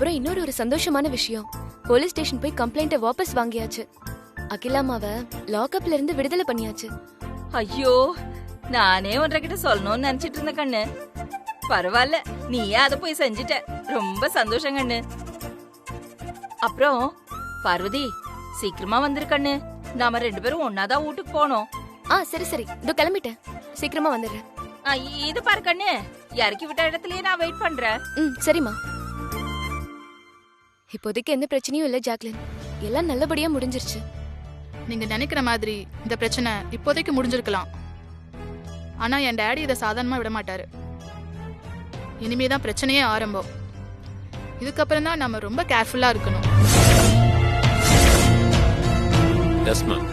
அப்புறம் இன்னொரு ஒரு சந்தோஷமான விஷயம், போலீஸ் ஸ்டேஷன் போய் கம்ப்ளைண்ட்டை வாபஸ் வாங்கியாச்சு. அகிலாமாவை லாக்அப்ல இருந்து விடுதலை பண்ணியாச்சு. ஐயோ, நானே ஒன்றரை சொல்லணும்னு நினைச்சிட்டு இருந்த கண்ணு. பரவாயில்ல, நீயே அதை போய் செஞ்சுட்ட. ரொம்ப சந்தோஷம் கண்ணு. அப்புறம் பார்வதி, சீக்கிரமா வந்துரு கண்ணு. நாம 2 பேரும் ஒன்னாதான் வீட்டுக்கு போனோம். சரி சரி, இதோ கிளம்பிட்டேன், சீக்கிரமா வந்துடுறேன். இது பாரு கண்ணு, இறக்கி விட்ட இடத்துலயே நான் வெயிட் பண்றேன். சரிம்மா. இப்போதைக்கு எந்த பிரச்சனையும் இல்ல ஜாக்லின், எல்லாம் நல்லபடியா முடிஞ்சிருச்சு. நீங்க நினைக்கிற மாதிரி இந்த பிரச்சனை இப்போதைக்கு முடிஞ்சிருக்கலாம். ஆனா என் டாடி இதை சாதாரணமா விட மாட்டாரு. இனிமேதான் பிரச்சனையே ஆரம்பம். இதுக்கப்புறம் தான் நம்ம ரொம்ப கேர்ஃபுல்லா இருக்கணும். Yes ma'am,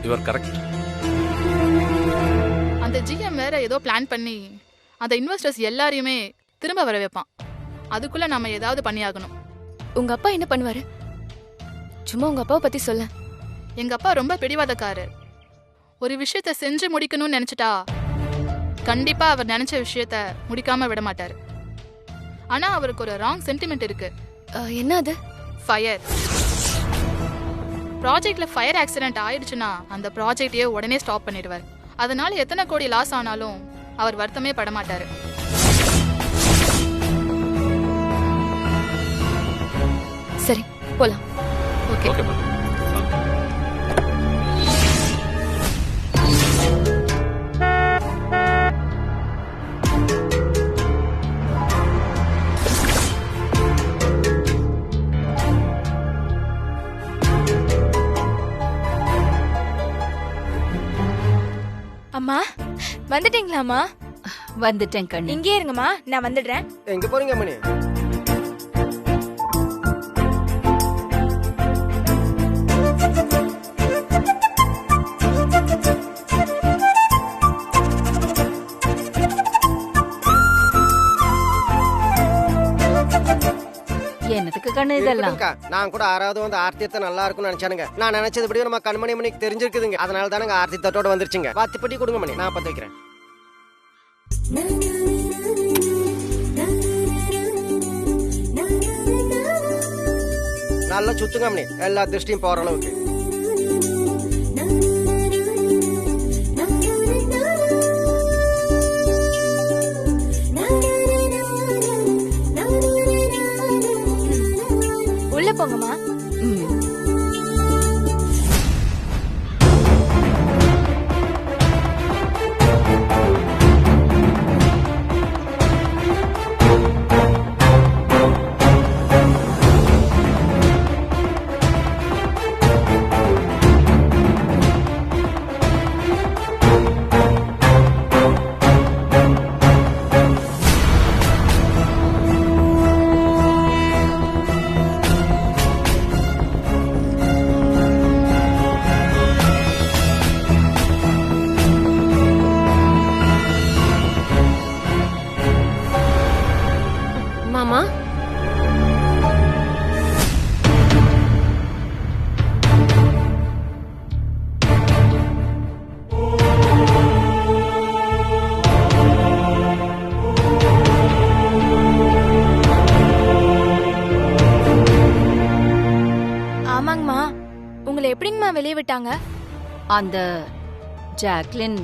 you are correct. அந்த ஜிஎம் வேற ஏதோ பிளான் பண்ணி அந்த இன்வெஸ்டர்ஸ் எல்லாரையுமே திரும்ப வர வைப்பான். அதுக்குள்ள நாம ஏதாவது பண்ணியாகணும். உங்க அப்பா என்ன பண்ணுவாரு? சும்மா உங்க அப்பாவை பத்தி சொல்ல. எங்க அப்பா ரொம்ப பிடிவாதக்காரர். ஒரு விஷயத்த செஞ்சு முடிக்கணும்னு நினைச்சிட்டா கண்டிப்பா அவர் நினைச்ச விஷயத்த முடிக்காம விட மாட்டாரு. ஆனா அவருக்கு ஒரு ராங் சென்டிமெண்ட் இருக்கு. என்ன அது? ஃபயர். ப்ராஜெக்ட்ல ஃபயர் ஆக்சிடென்ட் ஆயிடுச்சுன்னா அந்த ப்ராஜெக்டையே உடனே ஸ்டாப் பண்ணிடுவார். அதனால எத்தனை கோடி லாஸ் ஆனாலும் அவர் வருத்தமே பட மாட்டாரு. சரி, போலாம். ஓகே. Okay ma'am. அம்மா, வந்துட்டீங்களாம்மா? வந்துட்டேன் கண்ணு. இங்கே இருங்கம்மா, நான் வந்துடுறேன். எங்க போறீங்க மணி? என்னத்துக்கு கண்ணு இதெல்லாம்? நான் கூட 6வது வந்து ஆர்த்தியத்தை நல்லா இருக்கும்னு நினைச்சானுங்க. நான் நினைச்சது நம்ம கண்மணி மணிக்கு தெரிஞ்சிருக்குதுங்க. அதனால தானங்க ஆர்த்தி தட்டோட வந்துருச்சுங்க. வாத்திப்பட்டி கொடுங்க மணி, நான் பத்த வைக்கிறேன். நல்லா சுத்துங்க மணி, எல்லா திருஷ்டியும் போற அளவுக்கு. உள்ள போங்கம்மா. மாமா, ஆமாங்கம்மா, உங்களை எப்படிங்கம்மா வெளியே விட்டாங்க? அந்த ஜாக்லின்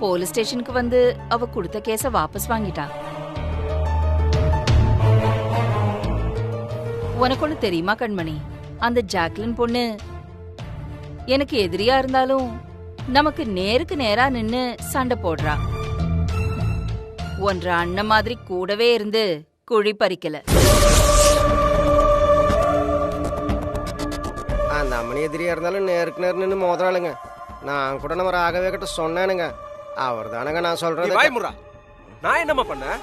போலீஸ் ஸ்டேஷனுக்கு வந்து அவ கொடுத்த கேஸ வாபஸ் வாங்கிட்டா. உனக்கு ஒண்ணு தெரியுமா கண்மணி? அந்த ஜாக்லின் பொண்ணு எனக்கு எதிரியா இருந்தாலும் நமக்கு நேருக்கு நேரா நின்னு சண்டை போடுறா. ஒன்ற அண்ணன் மாதிரி கூடவே இருந்து குழி பறிக்கல. அந்த அம்மனி எதிரியா இருந்தாலும் நேருக்கு நேர் நின்று மோதுறாளுங்க. நான் கூட நம்ம ராகவே கிட்ட சொன்னேனுங்க. அவர் தானங்க நான் சொல்றேன். நான் என்னம்மா பண்ண?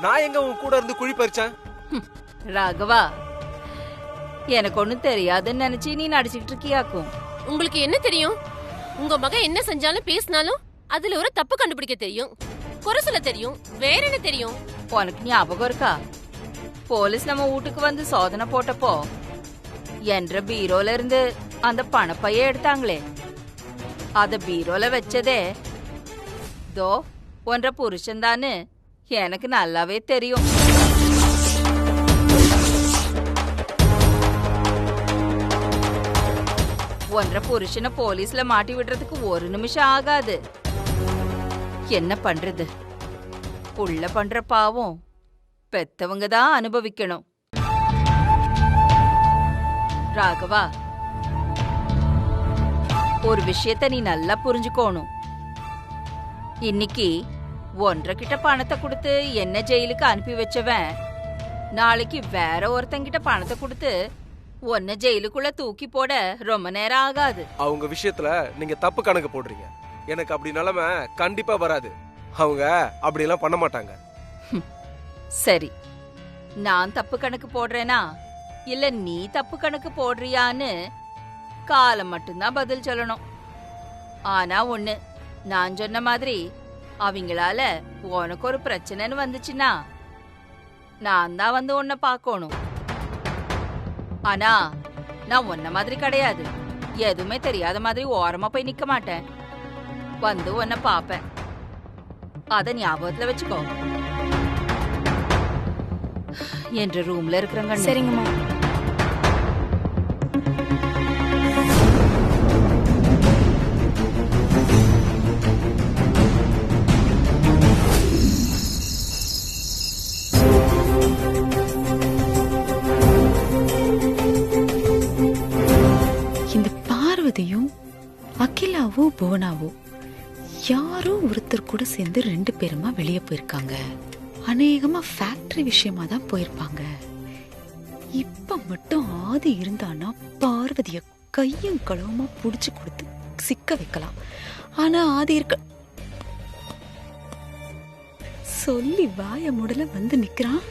நான் எங்க உன் கூட இருந்து குழி பறிச்சேன்? ராகவா, எனக்கு ஒண்ணும் தெரியாதுன்னு நினைச்சு நீ நடிச்சுக்கிட்டு இருக்கியாக்கும். உங்களுக்கு என்ன தெரியும்? உங்க மகன் என்ன செஞ்சாலும் பேசினாலும் அதுல ஒரு தப்பு கண்டுபிடிக்க தெரியும், குறை சொல்ல தெரியும், வேற என்ன தெரியும்? உனக்கு ஞாபகம் இருக்கா? போலீஸ் நம்ம வீட்டுக்கு வந்து சோதனை போட்டப்போ என்ற பீரோல இருந்து அந்த பணப்பைய எடுத்தாங்களே, அத பீரோல வச்சதே தோ ஒன்ற புருஷன் தான்னு எனக்கு நல்லாவே தெரியும். ஒன்றரை புருஷனை போலீஸ்ல மாட்டி விடுறதுக்கு ஒரு நிமிஷம் ஆகாது. என்ன பண்றது? புள்ள பண்ற பாவம் பெத்தவங்க தான் அனுபவிக்கணும். ராகவா, ஒரு விஷயத்த நீ நல்லா புரிஞ்சுக்கோணும். இன்னைக்கு 1.5 கிட்ட பணத்தை கொடுத்து என்ன ஜெயிலுக்கு அனுப்பி வச்சவன் நாளைக்கு வேற ஒருத்தங்கிட்ட பணத்தை கொடுத்து ஒன்ன ஜெயிலுக்குள்ள தூக்கி போட ரொம்ப நேரம் ஆகாது. அவங்க விஷயத்துல நீங்க தப்பு கணக்கு போடுறீங்க. எனக்கு அப்படி நிலைமை கண்டிப்பா வராது. அவங்க அப்படி எல்லாம் பண்ண மாட்டாங்க. சரி, நான் தப்பு கணக்கு போடுறேனா இல்ல நீ தப்பு கணக்கு போடுறியான்னு காலம் மட்டும்தான் பதில் சொல்லணும். ஆனா ஒண்ணு, நான் சொன்ன மாதிரி அவங்களால உனக்கு ஒரு பிரச்சனைன்னு வந்துச்சுன்னா நான் தான் வந்து உன்னை பார்க்கணும். ஆனா நான் உன்ன மாதிரி கிடையாது. எதுவுமே தெரியாத மாதிரி ஓரமா போய் நிக்க மாட்டேன். வந்து உன்னை பாப்பேன். அத ஞாபகத்துல வச்சுக்கோ. என்ற ரூம்ல இருக்கிறவங்க. சரிங்கம்மா. இந்த பார்வதியும் அகிலாவோ புவனாவோ யாரோ ஒருத்தர் கூட சேர்ந்து 2 பேருமா வெளியே போயிருக்காங்க. அநேகமா ஃபேக்டரி விஷயமா தான் போயிருப்பாங்க. இப்ப மட்டும் ஆதி இருந்தானா பார்வதிய கையும் களவுமா புடிச்சு கொடுத்து சிக்க வைக்கலாம். ஆனா ஆதி இருக்க சொல்லி வாய முடல வந்து நிக்கிறான்.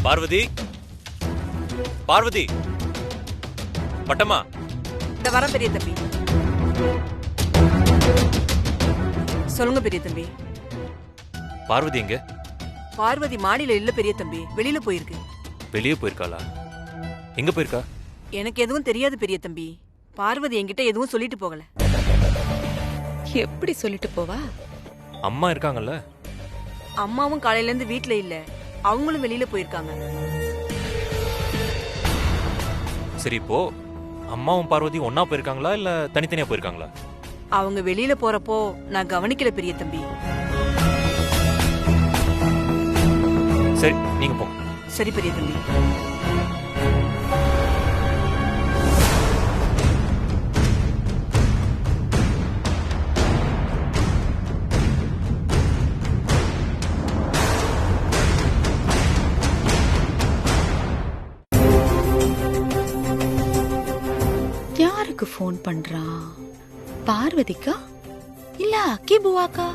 பார்வதி, பார்வதி, பட்டம்மா. இந்த வர பெரிய தம்பி. சொல்லுங்க பெரிய தம்பி. பார்வதி எங்க? பார்வதி மாடியில இல்ல பெரிய தம்பி, வெளியில போயிருக்கு. வெளியே போயிருக்காளா? எங்க போயிருக்கா? எனக்கு எதுவும் தெரியாது பெரிய தம்பி. பார்வதி என்கிட்ட எதுவும் சொல்லிட்டு போகல. எப்படி சொல்லிட்டு போவா? அம்மா இருக்காங்கல்ல? அம்மாவும் காலையில இருந்து வீட்ல இல்ல, அவங்களும் வெளியில போயிருக்காங்க. சரி, இப்போ அம்மாவும் பார்வதி ஒன்னா போயிருக்காங்களா இல்ல தனித்தனியா போயிருக்காங்களா? அவங்க வெளியில போறப்போ நான் கவனிக்கல பெரிய தம்பி. சரி, நீங்க போங்க. சரி பெரிய தம்பி. யாருக்கு போன் பண்றான்? பார்வதிக்கா இல்ல அக்கி புவாக்கா?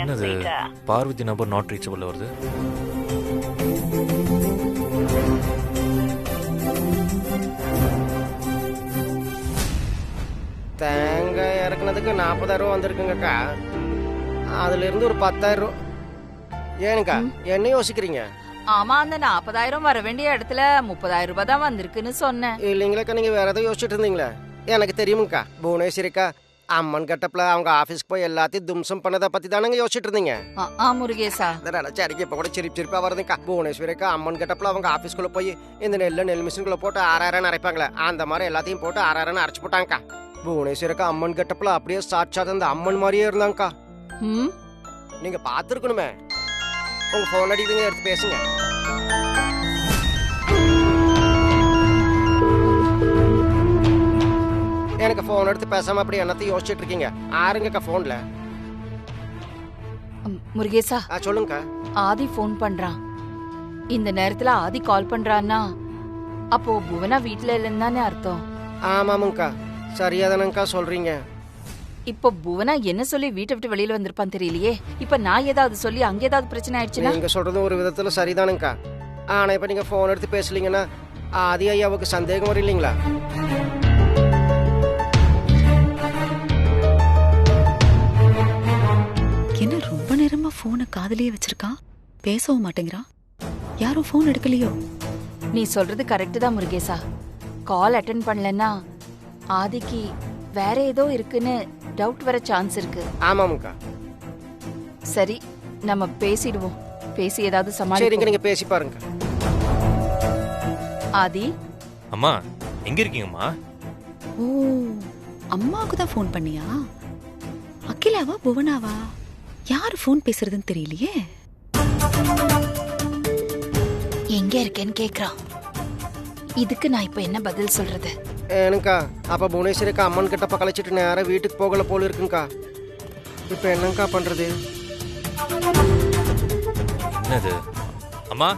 என்னது பார்வதி நம்பர் நாட் ரீச்சபிள் வருது? தேங்காய் இறக்குனதுக்கு 40,000 ரூபா வந்திருக்குங்கக்கா. அதுல இருந்து ஒரு 10,000 ரூபா. ஏனுக்கா என்ன யோசிக்கிறீங்க? ஆமா, அந்த 40,000 வர வேண்டிய இடத்துல 30,000 ரூபாய் தான் வந்திருக்குன்னு சொன்னேன். இல்லைங்களாக்கா, நீங்க வேற ஏதோ யோசிச்சுட்டு இருந்தீங்களா? எனக்கு தெரியுமுக்கா. புவனேஸ்வரிக்கா அம்மன் கட்டப்ல அவங்க ஆபீஸ்க்கு போய் எல்லாத்தையும் தும்சம் பண்ணதை பத்தி தானங்க யோசிச்சுட்டு இருந்தீங்க. முருகேசா, சரிக்கு இப்ப கூட சிரிப்பா வருதுக்கா. புவனேஸ்வரிக்கா அம்மன் கட்டப்ல அவங்க ஆபீஸ்க்குள்ள போய் இந்த நெல் மிஷின்குள்ள போட்டு 6,000 அரைப்பாங்களே, அந்த மாதிரி எல்லாத்தையும் போட்டு 6,000 அரைச்சு போட்டாங்கக்கா. புவனேஸ்வரிக்கா அம்மன் கட்டப்ல அப்படியே சாட்சாத் அந்த அம்மன் மாதிரியே இருந்தாங்கக்கா. நீங்க பாத்துருக்கணுமே. உங்க போன் அடிக்குதுங்க, எடுத்து பேசுங்க. எனக்கு போன் எடுத்து பேசாம அப்படி என்னத்தையும் யோசிச்சுட்டு இருக்கீங்க? ஆருங்கக்கா போன்ல? முருகேசா, சொல்லுங்கக்கா. ஆதி போன் பண்றான். இந்த நேரத்துல ஆதி கால் பண்றான்னா அப்போ புவனா வீட்டுல இல்லைன்னு தானே அர்த்தம்? ஆமாமுங்கக்கா, சரியாதானங்கக்கா சொல்றீங்க. இப்ப புவனா என்ன சொல்லி வீட்டை விட்டு வெளியில வந்திருப்பான்னு தெரியலையே. இப்ப நான் ஏதாவது சொல்லி அங்க ஏதாவது பிரச்சனை ஆயிடுச்சுன்னா? நீங்க சொல்றது ஒரு விதத்துல சரிதானுங்கக்கா. ஆனா இப்ப நீங்க போன் எடுத்து பேசலீங்கன்னா ஆதி ஐயாவுக்கு சந்தேகம் வரும் இல்லைங்களா? என்ன ரொம்ப நேரமா போனை காதலியே வச்சிருக்கான்? பேசவும் மாட்டேங்கிறான். யாரும் போன் எடுக்கலையோ? நீ சொல்றது கரெக்ட் தான் முருகேசா. கால் அட்டென்ட் பண்ணலன்னா ஆதிக்கு வேற ஏதோ இருக்குன்னு டவுட் வர சான்ஸ் இருக்கு. ஆமாம்க்கா. சரி, நம்ம பேசிடுவோம். பேசி ஏதாவது சரிங்க, சமாளிப்போம். நீங்க பேசி பாருங்க. ஆதி, அம்மா எங்க இருக்கீங்கம்மா? ஓ, அம்மாவுக்கு தான் ஃபோன் பண்ணியா? அகிலாவா புவனாவா? யாரு ஃபோன் பேசுறதுன்னு தெரியலையே. எங்க இருக்கேன்னு கேக்குறான். இதுக்கு நான் இப்ப என்ன பதில் சொல்றது? ஏனுக்கா, அப்ப புவனேஸ்வரிக்கா அம்மன் கிட்டப்ப கழிச்சிட்டு நேரம் வீட்டுக்கு போகல போல இருக்குங்கக்கா. இப்ப என்னங்கக்கா பண்றது? என்னது அம்மா?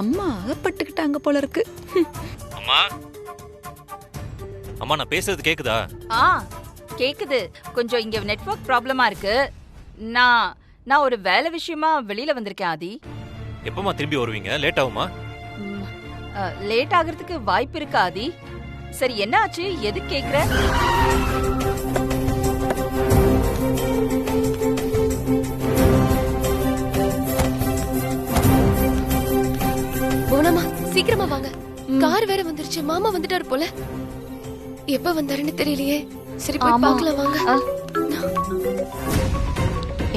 அம்மா அகப்பட்டுக்கிட்டாங்க போல இருக்கு. அம்மா, அம்மா நான் பேசுறது கேக்குதா? கேக்குது. கொஞ்சம் இங்க நெட்வொர்க் ப்ராப்ளமா இருக்கு. நான் ஒரு வேலை விஷயமா வெளியில வந்திருக்கேன் ஆதி. எப்பமா திரும்பி வருவீங்க? லேட் ஆகுமா? லேட் ஆகிறதுக்கு வாய்ப்பு இருக்கு ஆதி. சரி, என்ன ஆச்சு? எது கேக்குற? போனமா, சீக்கிரமா வாங்க. கார் வேற வந்துருச்சு. மாமா வந்துட்டாரு போல. எப்ப வந்தாருன்னு தெரியலையே. சரி, போய் பார்க்கலாம் வாங்க.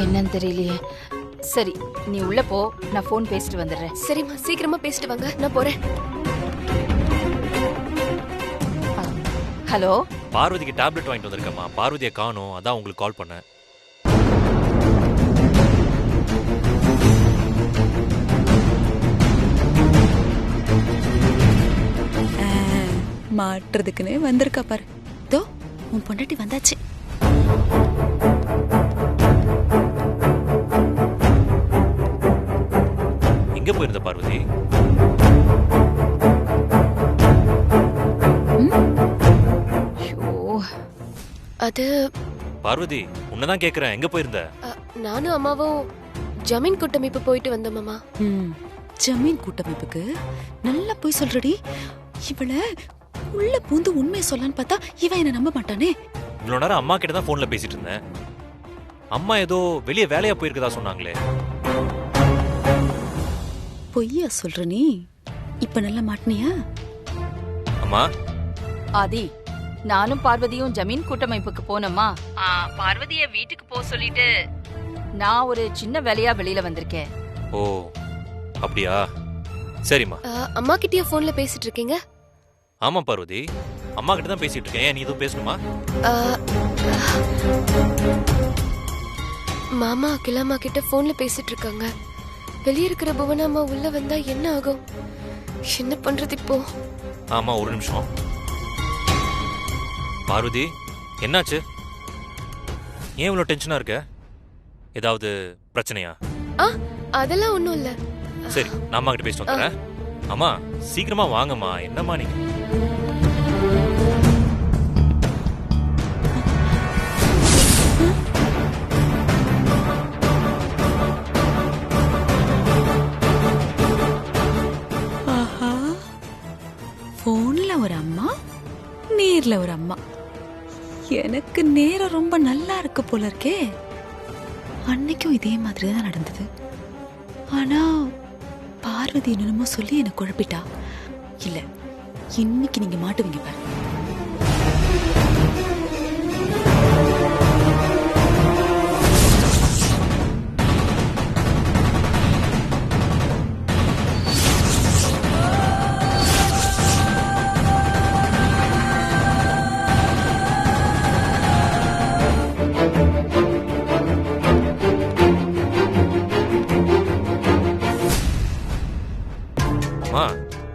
என்னன்னு தெரியலையே. சரி, நீ உள்ள போ, நான் போன் பேசிட்டு வந்துடுறேன். சரிம்மா, சீக்கிரமா பேசிட்டு வாங்க, நான் போறேன். ஹலோ, பார்வதிக்கு டேப்லெட் வாங்கிட்டு வந்திருக்கேம்மா. பார்வதியை காணோம், அதான் உங்களுக்கு கால் பண்ணேன். மாட்டுறதுக்குன்னு வந்திருக்கா பாரு. தோ உன் பொண்டாட்டி வந்தாச்சு. எங்க போயிருந்த பார்வதி? அது பார்வதி, உன்னதான் கேக்குறேன், எங்க போயிருந்த? நானும் அம்மாவும் ஜமீன் கூட்டமைப்பு போயிட்டு வந்தோம் மாமா. ஜமீன் கூட்டமைப்புக்கு நல்லா போய் சொல்றடி. இவள உள்ள பூந்து உண்மையை சொல்லலான்னு பார்த்தா இவன் என்ன நம்ப மாட்டானே. இவ்வளவு நேரம் அம்மா கிட்ட தான் போன்ல பேசிட்டு இருந்தேன். அம்மா ஏதோ வெளியே வேலையா போயிருக்கதா சொன்னாங்களே. பொய்யா சொல்ற நீ? இப்ப நல்லா மாட்டினியா? அம்மா, ஆதி, நானும் பார்வதியும் ஜமீன் கூட்டமைப்புக்கு போனோமா. பார்வதிய வீட்டுக்கு போ சொல்லிட்டு நான் ஒரு சின்ன வேலையா வெளியில வந்திருக்கேன். ஓ அப்படியா? சரிம்மா. அம்மா கிட்டயே போன்ல பேசிட்டு இருக்கீங்க? ஆமா பார்வதி, அம்மா கிட்ட தான் பேசிட்டு இருக்கேன். நீ எதுவும் பேசணுமா? மாமா அகிலாமா கிட்ட போன்ல பேசிட்டு இருக்காங்க. வெளியே இருக்கிற புவனாமா உள்ள வந்தா என்ன ஆகும்? என்ன பண்றது இப்போ? ஆமா, ஒரு நிமிஷம். பார்வதி, என்னாச்சு? ஏன் இவ்வளவு டென்ஷனா இருக்க? ஏதாவது பிரச்சனையா? அதெல்லாம் ஒண்ணும் இல்ல. சரி, நான் அம்மா கிட்ட பேசிட்டு வந்துடுறேன். அம்மா சீக்கிரமா வாங்கம்மா. என்னம்மா நீங்க? ஆஹா, போன்ல ஒரு அம்மா, நேர்ல ஒரு அம்மா. எனக்கு நேரம் ரொம்ப நல்லா இருக்கு போல இருக்கே. அன்னைக்கும் இதே மாதிரி தான் நடந்தது. ஆனா பார்வதி என்னமோ சொல்லி என்ன குழப்பிட்டா. இல்ல, இன்னைக்கு நீங்க மாட்டுவீங்க பாரு.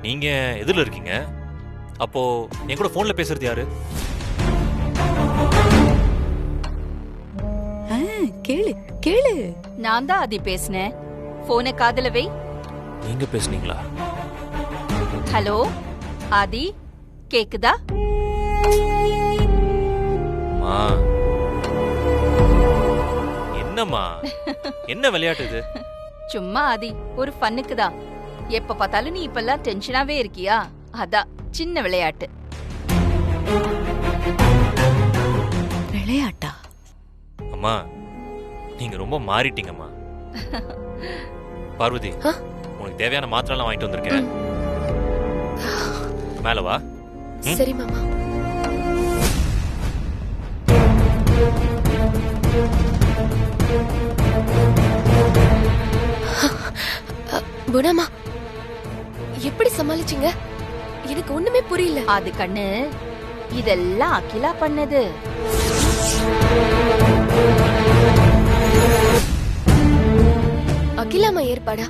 நீங்க எதுல இருக்கீங்க? அப்போ என் கூட போன்ல பேசுறது யாரு? கேளு கேளு. நான் தான் ஆதி பேசினேன். போனை காதுல வை. நீங்க பேசுனீங்களா? ஹலோ ஆதி, கேக்குதா? மா, என்னம்மா, என்ன விளையாட்டு இது? சும்மா ஆதி, ஒரு ஃபன்னுக்கு தான். எப்ப பார்த்தாலும் நீ இப்பெல்லாம் டென்ஷனாவே இருக்கியா, அதான் சின்ன விளையாட்டு. விளையாட்டா? அம்மா, நீங்க ரொம்ப மாறிட்டீங்கம்மா. பார்வதி, உனக்கு தேவையான மாத்திரை வாங்கிட்டு வந்திருக்கேன். மேல வா. சரி மாமா. புவனாமா எப்படி சமாளிச்சீங்க? எனக்கு ஒண்ணுமே புரியல. அது கண்ணு, இதெல்லாம் அகிலா பண்ணது. அகிலாமா ஏற்பாடா?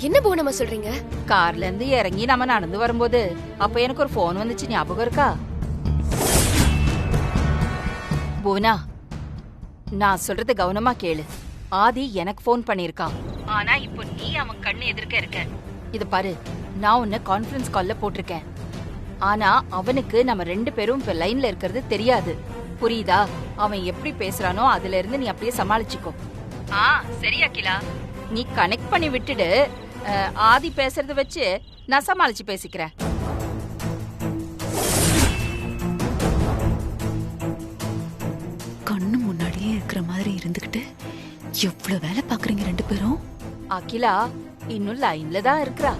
என்ன புவனாமா சொல்றீங்க? கார்ல இருந்து இறங்கி நம்ம நடந்து வரும்போது அப்ப எனக்கு ஒரு போன் வந்துச்சு, ஞாபகம் இருக்கா? புவனா, நான் சொல்றது கவனமா கேளு. ஆதி எனக்கு போன் பண்ணிருக்கான். ஆனா இப்போ நீ அவன் கண்ணு எதிர்க்க இருக்க. இது பாரு, நான் உன்னை கான்ஃபரன்ஸ் கால்ல போட்டிருக்கேன். ஆனா அவனுக்கு நம்ம 2 பேரும் இப்ப லைன்ல இருக்கிறது தெரியாது. புரியுதா? அவன் எப்படி பேசுறானோ அதுல இருந்து நீ அப்படியே சமாளிச்சுக்கோ. சரி அகிலா, நீ கனெக்ட் பண்ணி விட்டுடு. ஆதி பேசுறத வச்சு நான் சமாளிச்சு பேசிக்கிறேன். கண்ணு முன்னாடியே இருக்கிற மாதிரி இருந்துகிட்டு எவ்வளவு வேலை பாக்குறீங்க 2 பேரும்? அகிலா இன்னும் லைன்ல தான் இருக்கிறா.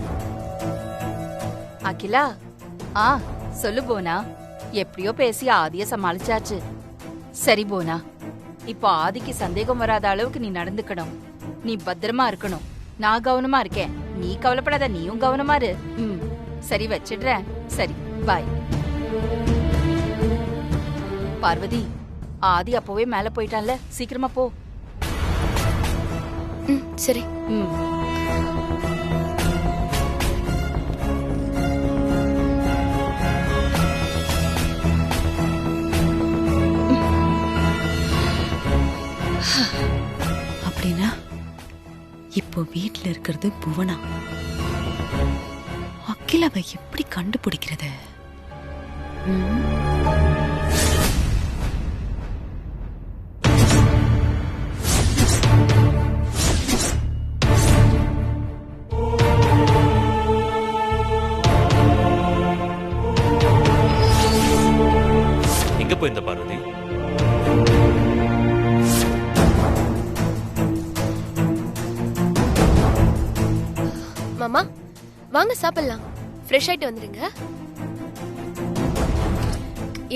அகிலா, சொல்லு போனா. எப்படியோ பேசி ஆதிய சமாளிச்சாச்சு. சரி போனா, இப்போ ஆதிக்கு சந்தேகம் வராத அளவுக்கு நீ நடந்துக்கணும். நீ பத்திரமா இருக்கணும். நான் கவனமா இருக்கேன். நீ கவலைப்படாத, நீயும் கவனமா இரு. சரி, வச்சிடுறேன். சரி, பாய். பார்வதி, ஆதி அப்பவே மேல போயிட்டான்ல, சீக்கிரமா போ. சரி. அப்படின்னா இப்போ வீட்ல இருக்கிறது புவனா. அகிலாவை எப்படி கண்டுபிடிக்கிறது? எங்க போயிருந்த பார்வதி? மாமா வாங்க சாப்பிடலாம். ஃப்ரெஷ் ஆயிட்டு வந்துருங்க.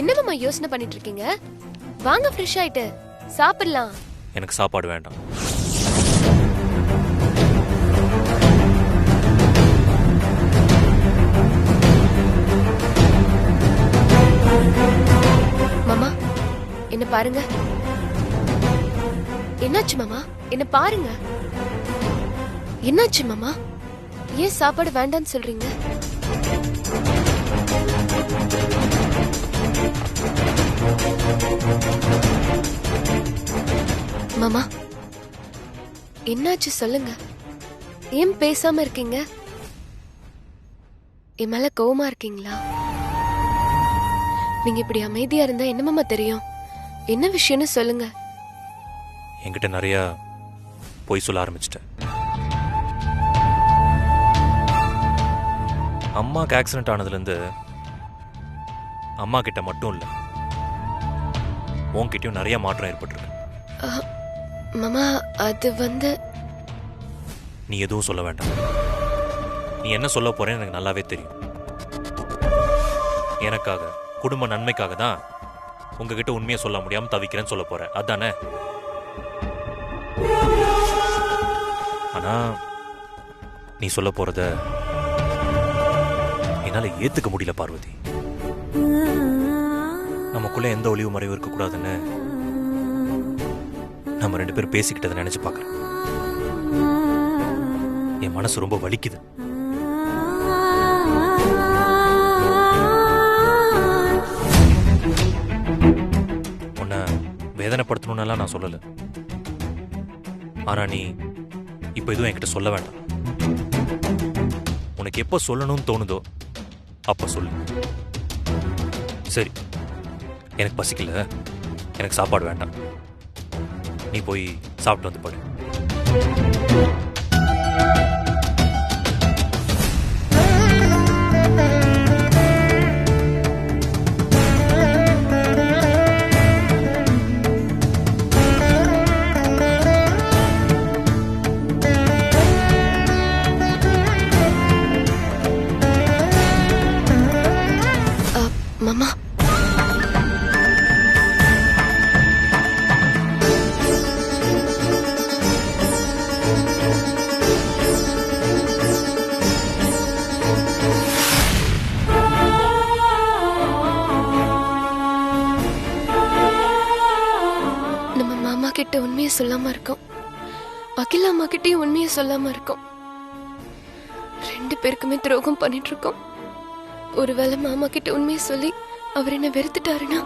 என்ன மாமா யோசனை பண்ணிட்டு இருக்கீங்க? வாங்க ஃப்ரெஷ் ஆயிட்டு சாப்பிடலாம். எனக்கு சாப்பாடு வேண்டாம். மாமா என்ன பாருங்க. என்னாச்சு மாமா? என்ன பாருங்க. என்னாச்சு மாமா? ஏன் சாப்பாடு வேண்டான்னு சொல்றீங்க? மாமா என்னாச்சு சொல்லுங்க. ஏன் பேசாம இருக்கீங்க? என் மேல கோவமா இருக்கீங்களா? நீங்க இப்படி அமைதியா இருந்தா என்ன மாமா தெரியும்? என்ன விஷயம்னு சொல்லுங்க. என்கிட்ட நிறைய பொய் சொல்ல ஆரம்பிச்சிட்டேன். அம்மாக்கு ஆக்சிடென்ட் ஆனதுலேருந்து அம்மா கிட்ட மட்டும் இல்லை, உன்கிட்டயும் நிறைய மாற்றம் ஏற்பட்டிருக்கு. மாமா அது வந்து நீ எதுவும் சொல்ல வேண்டாம். நீ என்ன சொல்ல போறேன்னு எனக்கு நல்லாவே தெரியும். எனக்காக, குடும்ப நன்மைக்காக தான் உங்ககிட்ட உண்மையை சொல்ல முடியாம தவிக்கிறேன்னு சொல்ல போற, அதானே? ஆனா நீ சொல்ல போறத என்னால ஏத்துக்க முடியல பார்வதி. நமக்குள்ள எந்த ஒளிவு மறைவு இருக்க கூடாதுன்னு நம்ம 2 பேரும் பேசிக்கிட்டதை நினைச்சு பார்க்கறேன். என் மனசு ரொம்ப வலிக்குது. உன்னை வேதனைப்படுத்தணும்னு நான் சொல்லல. ஆனா நீ இப்ப எதுவும் என்கிட்ட சொல்ல வேண்டாம். உனக்கு எப்ப சொல்லணும்னு தோணுதோ அப்ப சொல்லு. சரி, எனக்கு பசிக்கல, எனக்கு சாப்பாடு வேண்டாம். நீ போய் சாப்பிட்டு வந்து பாரு. மாமா நம்ம மாமா கிட்ட உண்மையை சொல்லாம இருக்கோம், அகிலா அம்மா கிட்டயும் உண்மையை சொல்லாம இருக்கோம். 2 பேருக்குமே துரோகம் பண்ணிட்டு இருக்கோம். ஒருவேளை மாமா கிட்ட உண்மையை சொல்லி அவர் என்ன வெறுத்துட்டாருன்னா